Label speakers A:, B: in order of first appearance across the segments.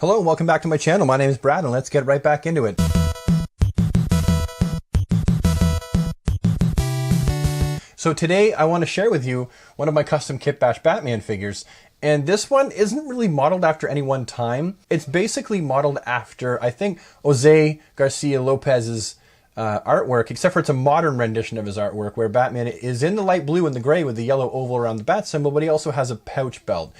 A: Hello and welcome back to my channel. My name is Brad and let's get right back into it. So today I want to share with you one of my Custom Kitbash Batman figures. And this one isn't really modeled after any one time. It's basically modeled after, I think, Jose Garcia Lopez's artwork, except for it's a modern rendition of his artwork where Batman is in the light blue and the gray with the yellow oval around the bat symbol, but he also has a pouch belt.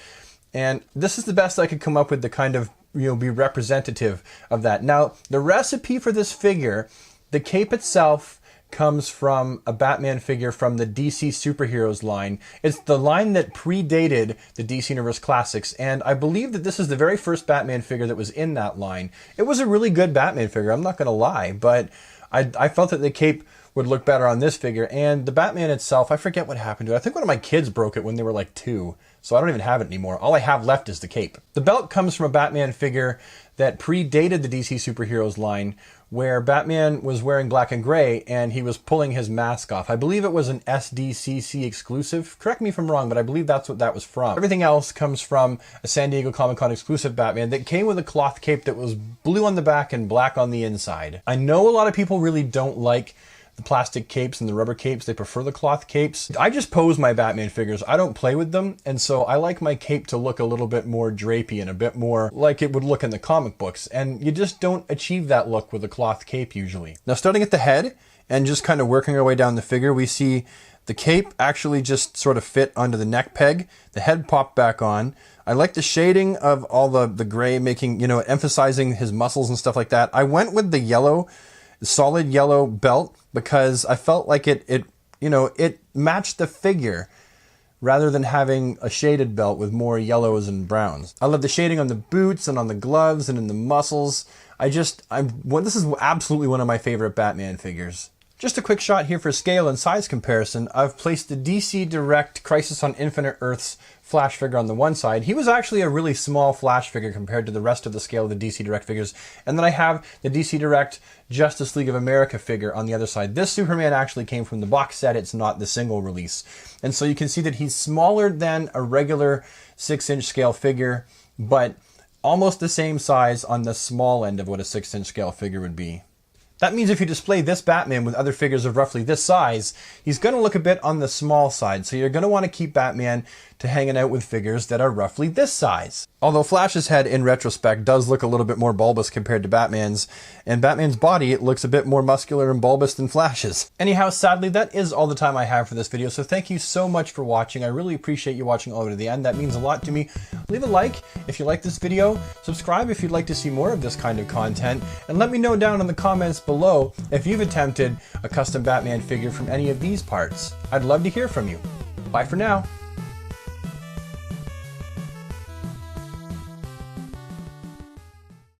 A: And this is the best I could come up with to kind of, be representative of that. Now, the recipe for this figure, the cape itself comes from a Batman figure from the DC Superheroes line. It's the line that predated the DC Universe Classics, and I believe that this is the very first Batman figure that was in that line. It was a really good Batman figure, I'm not going to lie, but I felt that the cape would look better on this figure, and the Batman itself, I forget what happened to it. I think one of my kids broke it when they were like 2, so I don't even have it anymore. All I have left is the cape. The belt comes from a Batman figure that predated the DC Superheroes line, where Batman was wearing black and gray and he was pulling his mask off. I believe it was an SDCC exclusive. Correct me if I'm wrong, but I believe that's what that was from. Everything else comes from a San Diego Comic-Con exclusive Batman that came with a cloth cape that was blue on the back and black on the inside. I know a lot of people really don't like the plastic capes and the rubber capes. They prefer the cloth capes. I just pose my Batman figures. I don't play with them, and so I like my cape to look a little bit more drapey and a bit more like it would look in the comic books, and you just don't achieve that look with a cloth cape usually. Now, starting at the head and just kind of working our way down the figure, we see the cape actually just sort of fit onto the neck peg. The head popped back on. I like the shading of all the gray, making, emphasizing his muscles and stuff like that. I went with the yellow, solid yellow belt because I felt like it matched the figure rather than having a shaded belt with more yellows and browns. I love the shading on the boots and on the gloves and in the muscles. This is absolutely one of my favorite Batman figures. Just a quick shot here for scale and size comparison. I've placed the DC Direct Crisis on Infinite Earths Flash figure on the one side. He was actually a really small Flash figure compared to the rest of the scale of the DC Direct figures. And then I have the DC Direct Justice League of America figure on the other side. This Superman actually came from the box set. It's not the single release. And so you can see that he's smaller than a regular 6-inch scale figure, but almost the same size on the small end of what a 6-inch scale figure would be. That means if you display this Batman with other figures of roughly this size, he's going to look a bit on the small side. So you're going to want to keep Batman to hanging out with figures that are roughly this size. Although Flash's head, in retrospect, does look a little bit more bulbous compared to Batman's, and Batman's body, it looks a bit more muscular and bulbous than Flash's. Anyhow, sadly, that is all the time I have for this video, so thank you so much for watching. I really appreciate you watching all the way to the end. That means a lot to me. Leave a like if you like this video, subscribe if you'd like to see more of this kind of content, and let me know down in the comments below if you've attempted a custom Batman figure from any of these parts. I'd love to hear from you. Bye for now.